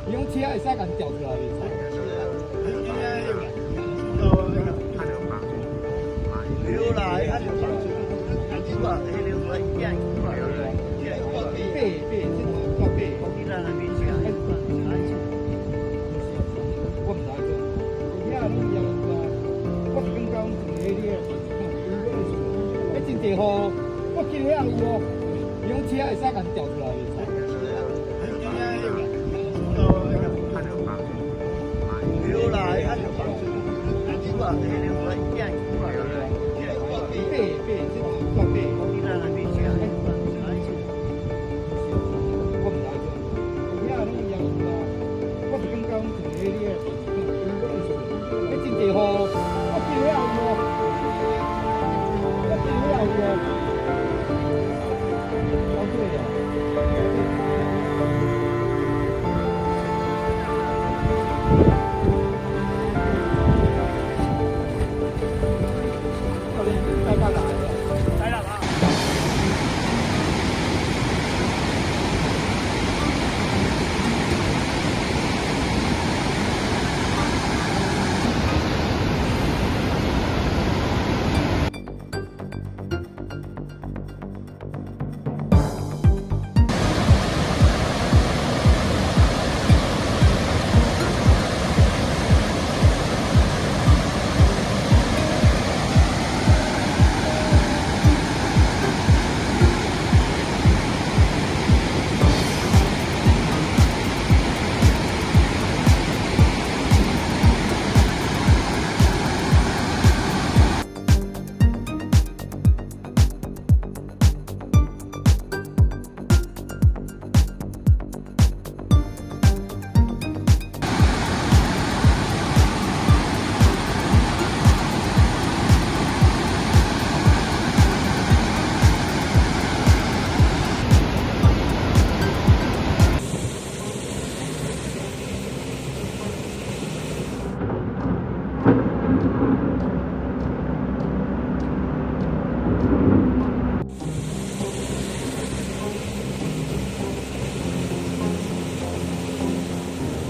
伊讲车会使甲调出来袂使。有啦，伊看有房子，你话迄流出来一样，八，这个八。你在那边去啊？我唔知做，遐拢要我是感觉一个真济好，我记得遐有哦，伊讲车会使甲调出来袂使。有啦，伊看有房子，你话迄流出来一样，八，这个八。你在那边去啊？我唔知做，遐拢要我是感觉一个真济好，我记得遐有哦，我记得遐有哦。好对呀。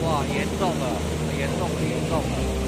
哇，严重了，严重了，严重了。